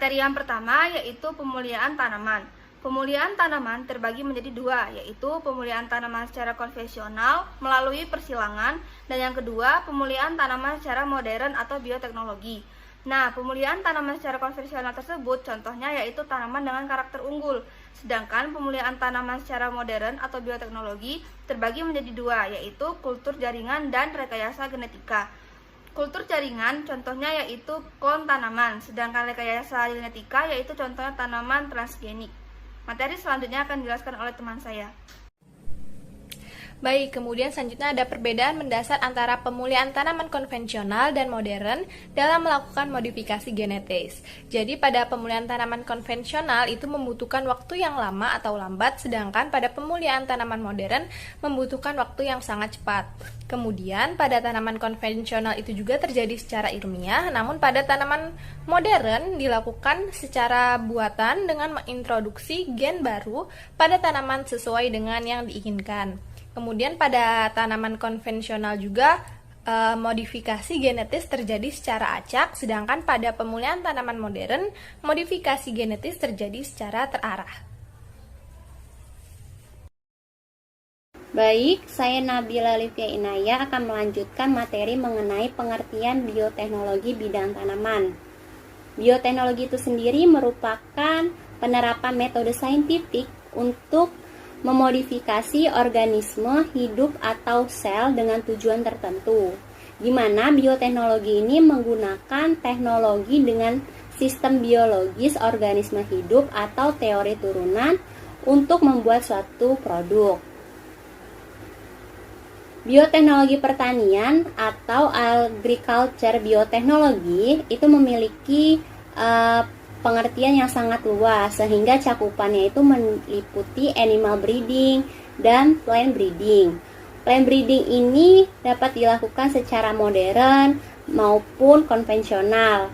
Materi yang pertama yaitu pemuliaan tanaman. Pemuliaan tanaman terbagi menjadi dua, yaitu pemuliaan tanaman secara konvensional melalui persilangan, dan yang kedua, pemuliaan tanaman secara modern atau bioteknologi. Nah, pemuliaan tanaman secara konvensional tersebut contohnya yaitu tanaman dengan karakter unggul. Sedangkan pemulihaan tanaman secara modern atau bioteknologi terbagi menjadi dua, yaitu kultur jaringan dan rekayasa genetika. Kultur jaringan contohnya yaitu klon tanaman, sedangkan rekayasa genetika yaitu contohnya tanaman transgenik. Materi selanjutnya akan dijelaskan oleh teman saya. Baik, kemudian selanjutnya ada perbedaan mendasar antara pemulihan tanaman konvensional dan modern dalam melakukan modifikasi genetis. Jadi pada pemulihan tanaman konvensional itu membutuhkan waktu yang lama atau lambat, sedangkan pada pemulihan tanaman modern membutuhkan waktu yang sangat cepat. Kemudian pada tanaman konvensional itu juga terjadi secara ilmiah, namun pada tanaman modern dilakukan secara buatan dengan mengintroduksi gen baru pada tanaman sesuai dengan yang diinginkan. Kemudian pada tanaman konvensional juga modifikasi genetis terjadi secara acak, sedangkan pada pemulihan tanaman modern modifikasi genetis terjadi secara terarah. Baik, saya Nabila Livia Inaya akan melanjutkan materi mengenai pengertian bioteknologi bidang tanaman. Bioteknologi itu sendiri merupakan penerapan metode saintifik untuk memodifikasi organisme hidup atau sel dengan tujuan tertentu, di mana bioteknologi ini menggunakan teknologi dengan sistem biologis organisme hidup atau teori turunan untuk membuat suatu produk. Bioteknologi pertanian atau agriculture bioteknologi itu memiliki pengertian yang sangat luas, sehingga cakupannya itu meliputi animal breeding dan plant breeding. Plant breeding ini dapat dilakukan secara modern maupun konvensional.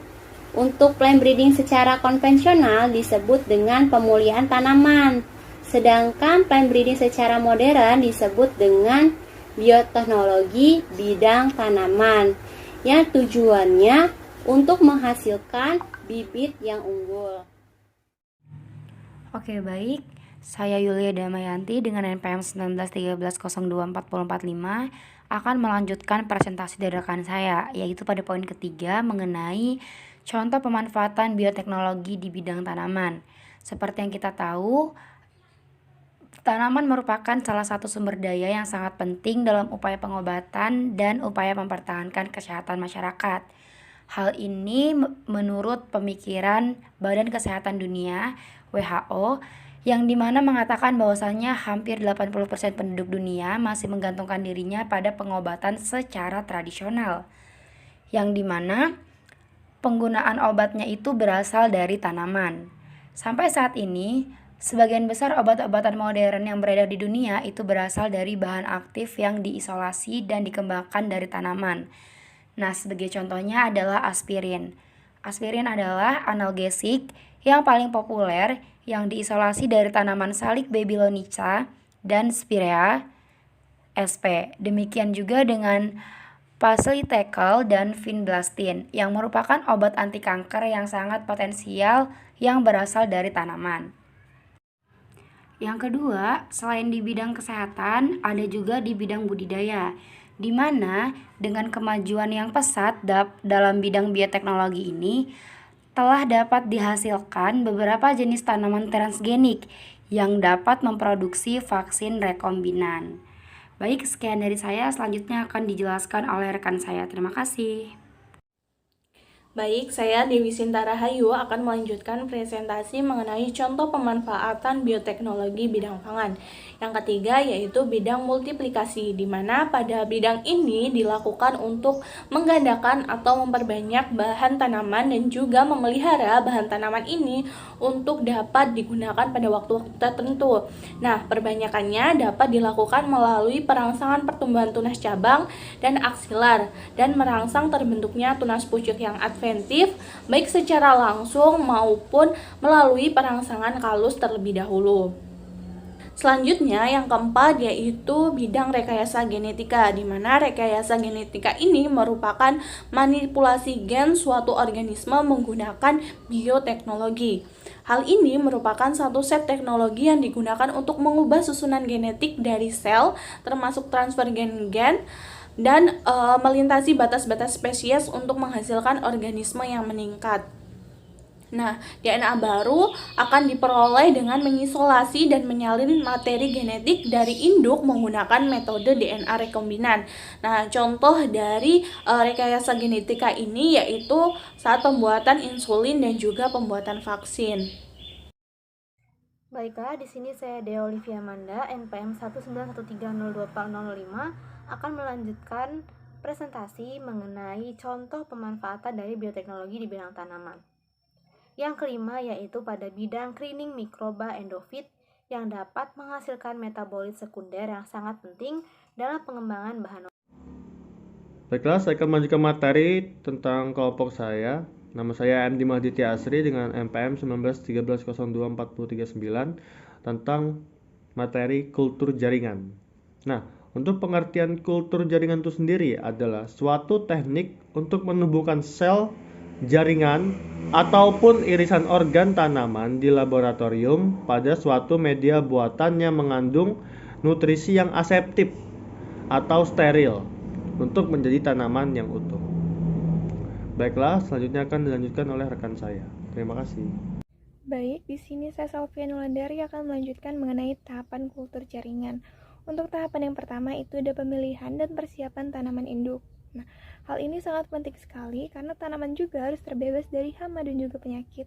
Untuk plant breeding secara konvensional disebut dengan pemulihan tanaman, sedangkan plant breeding secara modern disebut dengan bioteknologi bidang tanaman, yang tujuannya untuk menghasilkan bibit yang unggul. Oke, baik. Saya Yulia Damayanti dengan NPM 1913024045 akan melanjutkan presentasi dari rekan saya, yaitu pada poin ketiga mengenai contoh pemanfaatan bioteknologi di bidang tanaman. Seperti yang kita tahu, tanaman merupakan salah satu sumber daya yang sangat penting dalam upaya pengobatan dan upaya mempertahankan kesehatan masyarakat. Hal ini menurut pemikiran Badan Kesehatan Dunia (WHO) yang dimana mengatakan bahwasannya hampir 80% penduduk dunia masih menggantungkan dirinya pada pengobatan secara tradisional, yang dimana penggunaan obatnya itu berasal dari tanaman. Sampai saat ini, sebagian besar obat-obatan modern yang beredar di dunia itu berasal dari bahan aktif yang diisolasi dan dikembangkan dari tanaman. Nah, sebagai contohnya adalah aspirin. Aspirin adalah analgesik yang paling populer yang diisolasi dari tanaman salik Babylonica dan Spirea sp. Demikian juga dengan paclitaxel dan vinblastine yang merupakan obat anti kanker yang sangat potensial yang berasal dari tanaman. Yang kedua, selain di bidang kesehatan, ada juga di bidang budidaya, di mana dengan kemajuan yang pesat dalam bidang bioteknologi ini telah dapat dihasilkan beberapa jenis tanaman transgenik yang dapat memproduksi vaksin rekombinan. Baik, sekian dari saya, selanjutnya akan dijelaskan oleh rekan saya. Terima kasih. Baik, saya Dewi Sinta Rahayu akan melanjutkan presentasi mengenai contoh pemanfaatan bioteknologi bidang pangan. Yang ketiga yaitu bidang multiplikasi, di mana pada bidang ini dilakukan untuk menggandakan atau memperbanyak bahan tanaman dan juga memelihara bahan tanaman ini untuk dapat digunakan pada waktu tertentu. Nah, perbanyakannya dapat dilakukan melalui perangsangan pertumbuhan tunas cabang dan aksilar dan merangsang terbentuknya tunas pucuk yang adventif baik secara langsung maupun melalui perangsangan kalus terlebih dahulu. Selanjutnya yang keempat yaitu bidang rekayasa genetika, di mana rekayasa genetika ini merupakan manipulasi gen suatu organisme menggunakan bioteknologi. Hal ini merupakan satu set teknologi yang digunakan untuk mengubah susunan genetik dari sel, termasuk transfer gen-gen, dan melintasi batas-batas spesies untuk menghasilkan organisme yang meningkat. Nah, DNA baru akan diperoleh dengan mengisolasi dan menyalin materi genetik dari induk menggunakan metode DNA rekombinan. Nah, contoh dari rekayasa genetika ini yaitu saat pembuatan insulin dan juga pembuatan vaksin. Baiklah, di sini saya Dea Olivia Amanda, NPM 191302405 akan melanjutkan presentasi mengenai contoh pemanfaatan dari bioteknologi di bidang tanaman. Yang kelima yaitu pada bidang screening mikroba endofit yang dapat menghasilkan metabolit sekunder yang sangat penting dalam pengembangan bahan. Baiklah, saya akan melanjutkan materi tentang kelompok saya. Nama saya M. Dimahditya Asri dengan NPM 1913024339 tentang materi kultur jaringan. Nah, untuk pengertian kultur jaringan itu sendiri adalah suatu teknik untuk menumbuhkan sel jaringan ataupun irisan organ tanaman di laboratorium pada suatu media buatan yang mengandung nutrisi yang aseptif atau steril untuk menjadi tanaman yang utuh. Baiklah, selanjutnya akan dilanjutkan oleh rekan saya. Terima kasih. Baik, di sini saya Salvia Nulandari akan melanjutkan mengenai tahapan kultur jaringan. Untuk tahapan yang pertama itu ada pemilihan dan persiapan tanaman induk. Nah, hal ini sangat penting sekali karena tanaman juga harus terbebas dari hama dan juga penyakit.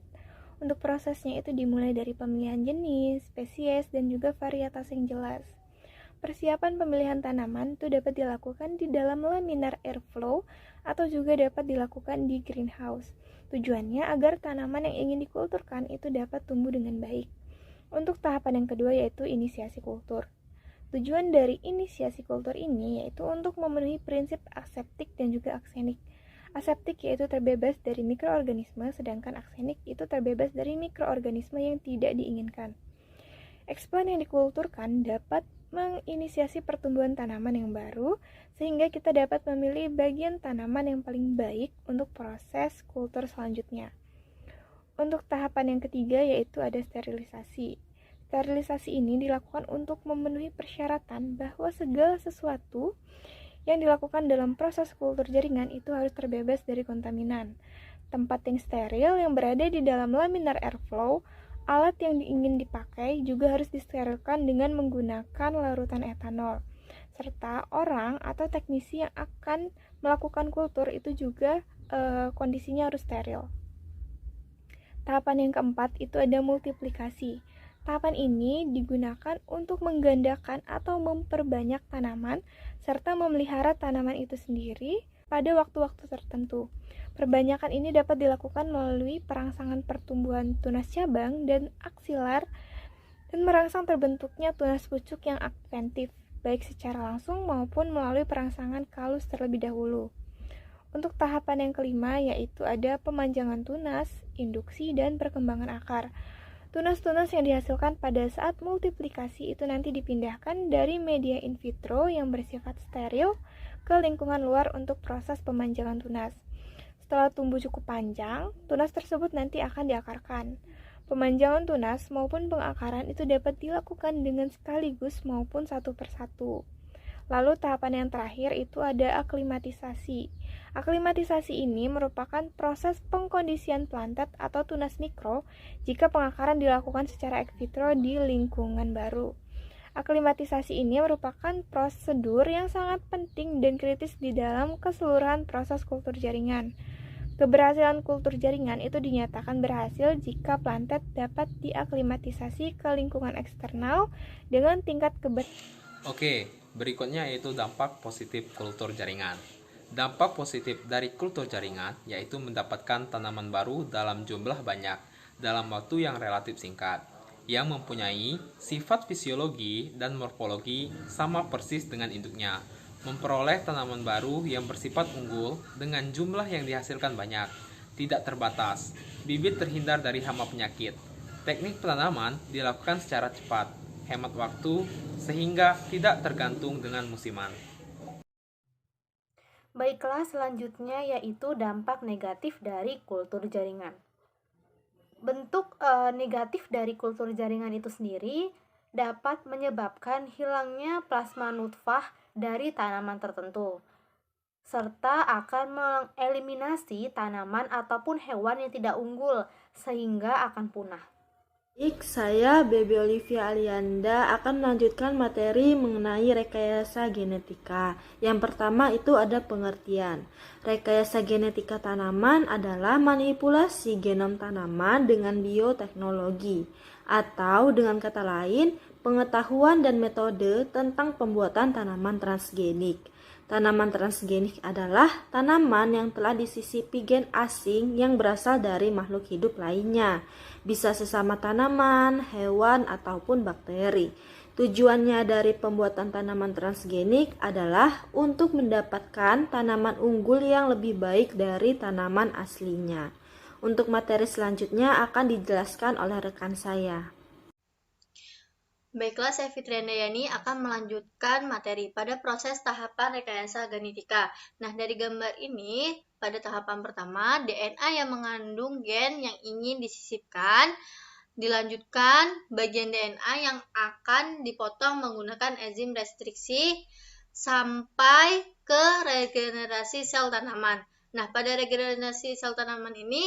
Untuk prosesnya itu dimulai dari pemilihan jenis, spesies, dan juga varietas yang jelas. Persiapan pemilihan tanaman itu dapat dilakukan di dalam laminar airflow atau juga dapat dilakukan di greenhouse. Tujuannya agar tanaman yang ingin dikulturkan itu dapat tumbuh dengan baik. Untuk tahapan yang kedua yaitu inisiasi kultur. Tujuan dari inisiasi kultur ini yaitu untuk memenuhi prinsip aseptik dan juga aksenik. Aseptik yaitu terbebas dari mikroorganisme, sedangkan aksenik itu terbebas dari mikroorganisme yang tidak diinginkan. Eksplan yang dikulturkan dapat menginisiasi pertumbuhan tanaman yang baru, sehingga kita dapat memilih bagian tanaman yang paling baik untuk proses kultur selanjutnya. Untuk tahapan yang ketiga yaitu ada sterilisasi. Sterilisasi ini dilakukan untuk memenuhi persyaratan bahwa segala sesuatu yang dilakukan dalam proses kultur jaringan itu harus terbebas dari kontaminan. Tempat yang steril yang berada di dalam laminar airflow, alat yang ingin dipakai juga harus disterilkan dengan menggunakan larutan etanol. Serta orang atau teknisi yang akan melakukan kultur itu juga kondisinya harus steril. Tahapan yang keempat itu ada multiplikasi. Tahapan ini digunakan untuk menggandakan atau memperbanyak tanaman serta memelihara tanaman itu sendiri pada waktu-waktu tertentu. Perbanyakan ini dapat dilakukan melalui perangsangan pertumbuhan tunas cabang dan aksilar dan merangsang terbentuknya tunas pucuk yang adventif, baik secara langsung maupun melalui perangsangan kalus terlebih dahulu. Untuk tahapan yang kelima yaitu ada pemanjangan tunas, induksi, dan perkembangan akar. Tunas-tunas yang dihasilkan pada saat multiplikasi itu nanti dipindahkan dari media in vitro yang bersifat steril ke lingkungan luar untuk proses pemanjangan tunas. Setelah tumbuh cukup panjang, tunas tersebut nanti akan diakarkan. Pemanjangan tunas maupun pengakaran itu dapat dilakukan dengan sekaligus maupun satu persatu. Lalu tahapan yang terakhir itu ada aklimatisasi. Aklimatisasi ini merupakan proses pengkondisian plantet atau tunas mikro jika pengakaran dilakukan secara ex vitro di lingkungan baru. Aklimatisasi ini merupakan prosedur yang sangat penting dan kritis di dalam keseluruhan proses kultur jaringan. Keberhasilan kultur jaringan itu dinyatakan berhasil jika plantet dapat diaklimatisasi ke lingkungan eksternal dengan tingkat Oke, berikutnya yaitu dampak positif kultur jaringan. Dampak positif dari kultur jaringan yaitu mendapatkan tanaman baru dalam jumlah banyak dalam waktu yang relatif singkat, yang mempunyai sifat fisiologi dan morfologi sama persis dengan induknya, memperoleh tanaman baru yang bersifat unggul dengan jumlah yang dihasilkan banyak, tidak terbatas, bibit terhindar dari hama penyakit. Teknik penanaman dilakukan secara cepat, hemat waktu, sehingga tidak tergantung dengan musiman. Baiklah, selanjutnya yaitu dampak negatif dari kultur jaringan. Bentuk negatif dari kultur jaringan itu sendiri dapat menyebabkan hilangnya plasma nutfah dari tanaman tertentu, serta akan mengeliminasi tanaman ataupun hewan yang tidak unggul sehingga akan punah. Baik, saya Baby Olivia Alianda akan melanjutkan materi mengenai rekayasa genetika. Yang pertama itu ada pengertian. Rekayasa genetika tanaman adalah manipulasi genom tanaman dengan bioteknologi, atau dengan kata lain, pengetahuan dan metode tentang pembuatan tanaman transgenik. Tanaman transgenik adalah tanaman yang telah disisipi gen asing yang berasal dari makhluk hidup lainnya, bisa sesama tanaman, hewan, ataupun bakteri. Tujuannya dari pembuatan tanaman transgenik adalah untuk mendapatkan tanaman unggul yang lebih baik dari tanaman aslinya. Untuk materi selanjutnya akan dijelaskan oleh rekan saya. Baiklah, saya Fitriandayani akan melanjutkan materi pada proses tahapan rekayasa genetika. Nah, dari gambar ini, pada tahapan pertama, DNA yang mengandung gen yang ingin disisipkan, dilanjutkan bagian DNA yang akan dipotong menggunakan enzim restriksi, sampai ke regenerasi sel tanaman. Nah, pada regenerasi sel tanaman ini,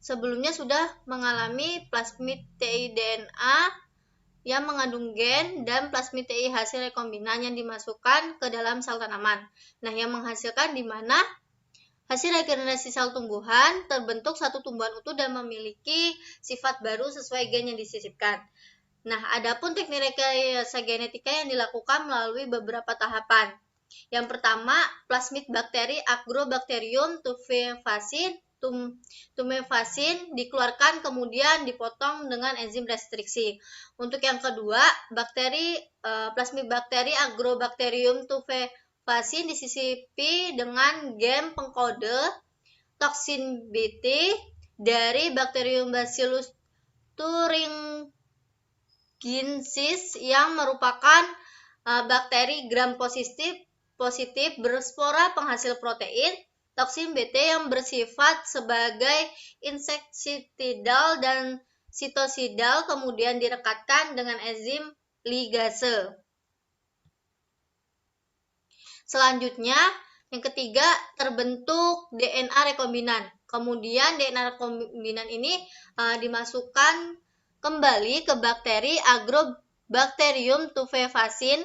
sebelumnya sudah mengalami plasmid TI DNA yang mengandung gen dan plasmid TI hasil rekombinan yang dimasukkan ke dalam sel tanaman. Nah, yang menghasilkan di mana hasil regenerasi sel tumbuhan terbentuk satu tumbuhan utuh dan memiliki sifat baru sesuai gen yang disisipkan. Nah, adapun teknik rekayasa genetika yang dilakukan melalui beberapa tahapan. Yang pertama, plasmid bakteri Agrobacterium tumefasin dikeluarkan kemudian dipotong dengan enzim restriksi. Untuk yang kedua, plasmid bakteri Agrobacterium tumefasin disisipi dengan gen pengkode toksin BT dari Bacterium Bacillus thuringiensis yang merupakan bakteri gram positif berspora penghasil protein. Toksin BT yang bersifat sebagai insektisidal dan sitosidal kemudian direkatkan dengan enzim ligase. Selanjutnya, yang ketiga, terbentuk DNA rekombinan. Kemudian DNA rekombinan ini dimasukkan kembali ke bakteri Agrobacterium tumefasin.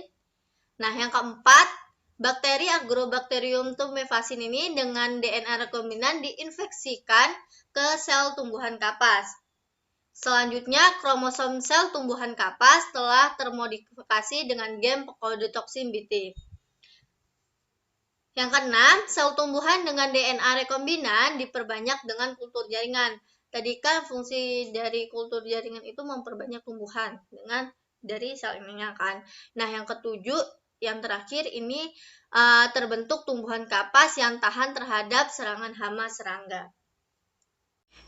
Nah, yang keempat, bakteri Agrobacterium tumefasin ini dengan DNA rekombinan diinfeksikan ke sel tumbuhan kapas. Selanjutnya, kromosom sel tumbuhan kapas telah termodifikasi dengan gen pengkode toksin BT. Yang keenam, sel tumbuhan dengan DNA rekombinan diperbanyak dengan kultur jaringan. Tadi kan fungsi dari kultur jaringan itu memperbanyak tumbuhan dengan dari sel ininya kan. Nah, yang ketujuh, yang terakhir ini terbentuk tumbuhan kapas yang tahan terhadap serangan hama serangga.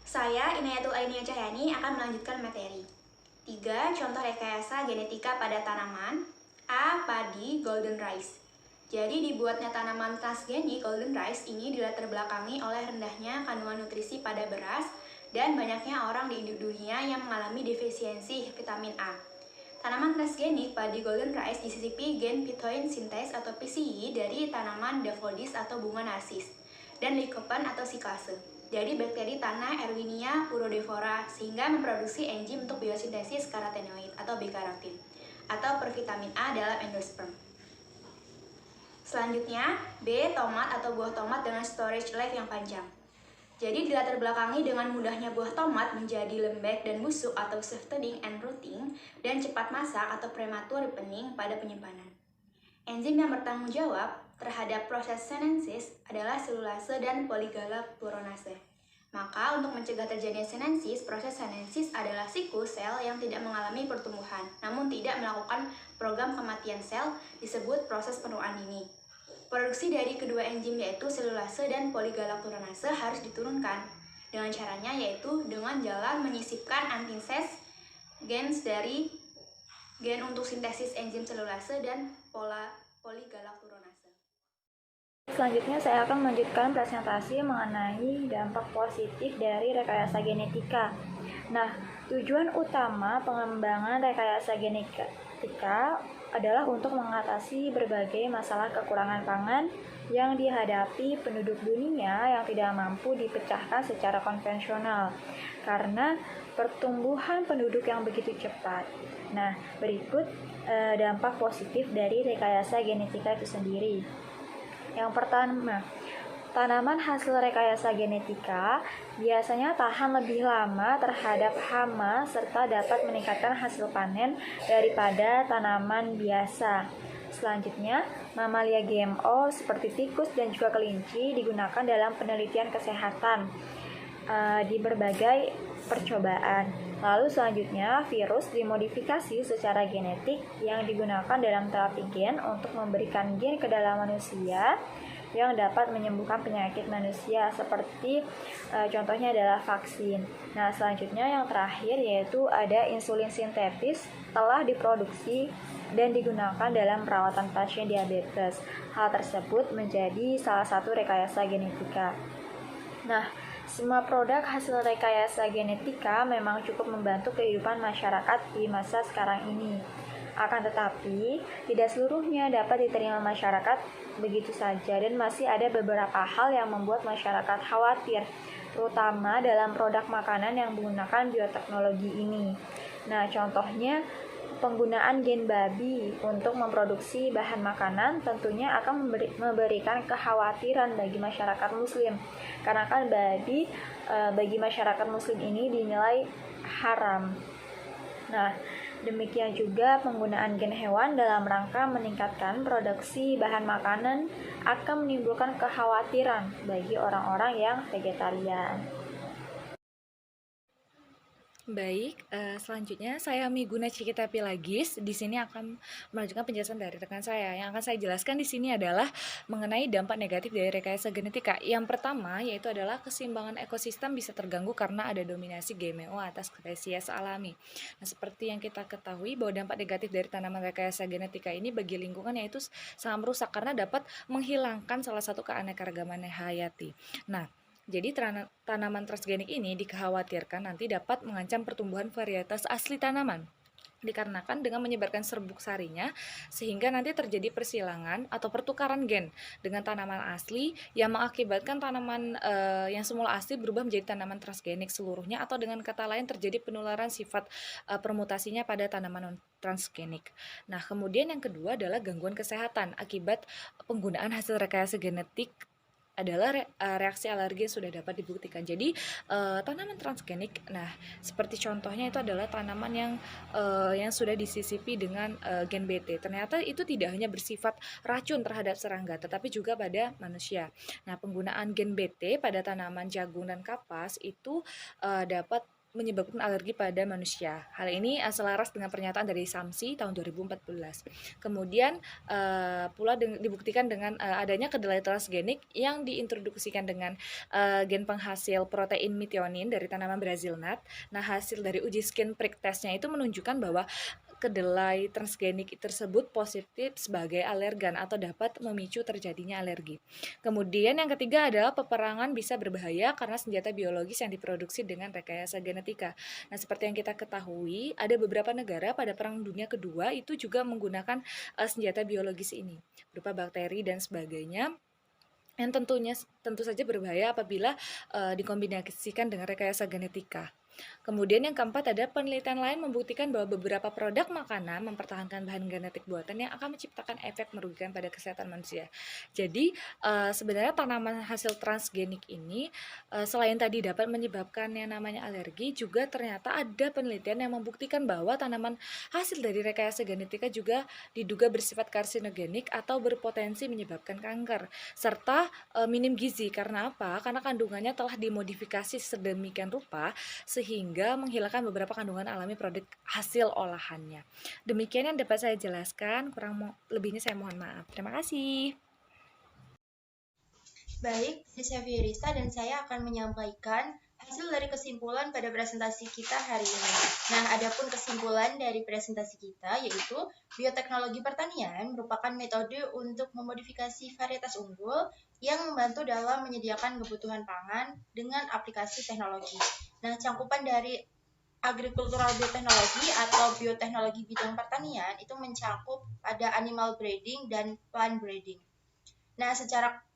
Saya, Inayatul Ainia Cahyani, akan melanjutkan materi. 3. Contoh rekayasa genetika pada tanaman. A. Padi golden rice. Jadi dibuatnya tanaman transgenik golden rice ini dilatar belakangi oleh rendahnya kandungan nutrisi pada beras dan banyaknya orang di dunia yang mengalami defisiensi vitamin A. Tanaman transgenik padi golden rice disisipi gen pitoin sintase atau PCI dari tanaman Daffodils atau bunga narsis dan Lycopene atau Cyclase. Jadi bakteri tanah Erwinia urodivora sehingga memproduksi enzim untuk biosintesis karotenoid atau beta-karotin atau pervitamin A dalam endosperm. Selanjutnya, B. Tomat atau buah tomat dengan storage life yang panjang. Jadi dilatar belakangi dengan mudahnya buah tomat menjadi lembek dan busuk atau softening and rotting dan cepat masak atau prematur ripening pada penyimpanan. Enzim yang bertanggung jawab terhadap proses sinensis adalah selulase dan poligalapuronase. Maka untuk mencegah terjadinya sinensis, proses sinensis adalah siklus sel yang tidak mengalami pertumbuhan, namun tidak melakukan program kematian sel disebut proses penuaan dini. Produksi dari kedua enzim yaitu selulase dan poligalapuronase harus diturunkan. Dengan caranya yaitu dengan jalan menyisipkan antisense gens dari gen untuk sintesis enzim selulase dan poligalakturonase. Selanjutnya saya akan melanjutkan presentasi mengenai dampak positif dari rekayasa genetika. Nah, tujuan utama pengembangan rekayasa genetika adalah untuk mengatasi berbagai masalah kekurangan pangan yang dihadapi penduduk dunia yang tidak mampu dipecahkan secara konvensional karena pertumbuhan penduduk yang begitu cepat. Nah, berikut dampak positif dari rekayasa genetika itu sendiri. Yang pertama, tanaman hasil rekayasa genetika biasanya tahan lebih lama terhadap hama serta dapat meningkatkan hasil panen daripada tanaman biasa. Selanjutnya, mamalia GMO seperti tikus dan juga kelinci digunakan dalam penelitian kesehatan di berbagai percobaan. Lalu selanjutnya, virus dimodifikasi secara genetik yang digunakan dalam terapi gen untuk memberikan gen ke dalam manusia yang dapat menyembuhkan penyakit manusia seperti contohnya adalah vaksin. Nah, selanjutnya yang terakhir yaitu ada insulin sintetis telah diproduksi dan digunakan dalam perawatan pasien diabetes. Hal tersebut menjadi salah satu rekayasa genetika. Nah, semua produk hasil rekayasa genetika memang cukup membantu kehidupan masyarakat di masa sekarang ini. Akan tetapi, tidak seluruhnya dapat diterima masyarakat begitu saja dan masih ada beberapa hal yang membuat masyarakat khawatir, terutama dalam produk makanan yang menggunakan bioteknologi ini. Nah, contohnya penggunaan gen babi untuk memproduksi bahan makanan tentunya akan memberikan kekhawatiran bagi masyarakat muslim karena kan babi bagi masyarakat muslim ini dinilai haram. Nah, demikian juga penggunaan gen hewan dalam rangka meningkatkan produksi bahan makanan akan menimbulkan kekhawatiran bagi orang-orang yang vegetarian. Baik, selanjutnya saya Miguna Cikita Pilagis. Di sini akan melanjutkan penjelasan dari rekan saya. Yang akan saya jelaskan di sini adalah mengenai dampak negatif dari rekayasa genetika. Yang pertama yaitu adalah keseimbangan ekosistem bisa terganggu karena ada dominasi GMO atas spesies alami. Nah, seperti yang kita ketahui bahwa dampak negatif dari tanaman rekayasa genetika ini bagi lingkungan yaitu sangat merusak karena dapat menghilangkan salah satu keanekaragaman hayati. Nah, jadi tanaman transgenik ini dikhawatirkan nanti dapat mengancam pertumbuhan varietas asli tanaman. Dikarenakan dengan menyebarkan serbuk sarinya sehingga nanti terjadi persilangan atau pertukaran gen dengan tanaman asli yang mengakibatkan tanaman yang semula asli berubah menjadi tanaman transgenik seluruhnya atau dengan kata lain terjadi penularan sifat permutasinya pada tanaman transgenik. Nah, kemudian yang kedua adalah gangguan kesehatan akibat penggunaan hasil rekayasa genetik adalah reaksi alergi yang sudah dapat dibuktikan. Jadi tanaman transgenik, nah seperti contohnya itu adalah tanaman yang sudah disisipi dengan gen BT. Ternyata itu tidak hanya bersifat racun terhadap serangga, tetapi juga pada manusia. Nah, penggunaan gen BT pada tanaman jagung dan kapas itu dapat menyebabkan alergi pada manusia. Hal ini selaras dengan pernyataan dari SAMSI tahun 2014. Kemudian pula dibuktikan dengan adanya kedelai transgenik yang diintroduksikan dengan gen penghasil protein methionine dari tanaman Brazil nut. Nah, hasil dari uji skin prick testnya itu menunjukkan bahwa kedelai transgenik tersebut positif sebagai alergan atau dapat memicu terjadinya alergi. Kemudian yang ketiga adalah peperangan bisa berbahaya karena senjata biologis yang diproduksi dengan rekayasa genetika. Nah, seperti yang kita ketahui, ada beberapa negara pada Perang Dunia Kedua itu juga menggunakan senjata biologis ini, berupa bakteri dan sebagainya, yang tentu saja berbahaya apabila dikombinasikan dengan rekayasa genetika. Kemudian yang keempat ada penelitian lain membuktikan bahwa beberapa produk makanan mempertahankan bahan genetik buatan yang akan menciptakan efek merugikan pada kesehatan manusia. Jadi sebenarnya tanaman hasil transgenik ini selain tadi dapat menyebabkan yang namanya alergi, juga ternyata ada penelitian yang membuktikan bahwa tanaman hasil dari rekayasa genetika juga diduga bersifat karsinogenik atau berpotensi menyebabkan kanker serta minim gizi. Karena apa? Karena kandungannya telah dimodifikasi sedemikian rupa sehingga menghilangkan beberapa kandungan alami produk hasil olahannya. Demikian yang dapat saya jelaskan, kurang lebihnya saya mohon maaf. Terima kasih. Baik, saya Fiorista dan saya akan menyampaikan hasil dari kesimpulan pada presentasi kita hari ini. Nah, adapun kesimpulan dari presentasi kita yaitu bioteknologi pertanian merupakan metode untuk memodifikasi varietas unggul yang membantu dalam menyediakan kebutuhan pangan dengan aplikasi teknologi. Nah, cangkupan dari agricultural bioteknologi atau bioteknologi bidang pertanian itu mencakup pada animal breeding dan plant breeding. Nah,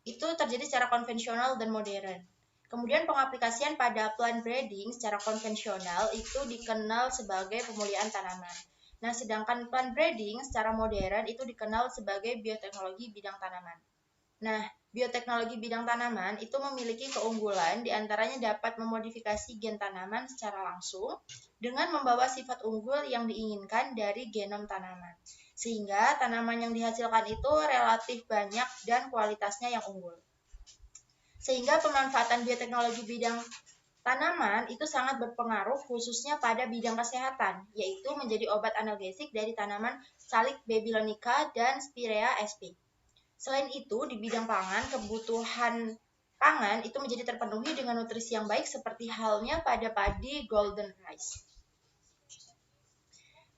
itu terjadi secara konvensional dan modern. Kemudian pengaplikasian pada plant breeding secara konvensional itu dikenal sebagai pemuliaan tanaman. Nah, sedangkan plant breeding secara modern itu dikenal sebagai bioteknologi bidang tanaman. Nah, bioteknologi bidang tanaman itu memiliki keunggulan diantaranya dapat memodifikasi gen tanaman secara langsung dengan membawa sifat unggul yang diinginkan dari genom tanaman. Sehingga tanaman yang dihasilkan itu relatif banyak dan kualitasnya yang unggul. Sehingga pemanfaatan bioteknologi bidang tanaman itu sangat berpengaruh khususnya pada bidang kesehatan, yaitu menjadi obat analgesik dari tanaman Salik babylonica dan Spirea sp. Selain itu, di bidang pangan, kebutuhan pangan itu menjadi terpenuhi dengan nutrisi yang baik seperti halnya pada padi golden rice.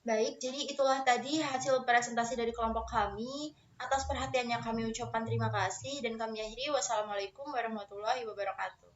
Baik, jadi itulah tadi hasil presentasi dari kelompok kami. Atas perhatiannya kami ucapkan terima kasih dan kami akhiri. Wassalamualaikum warahmatullahi wabarakatuh.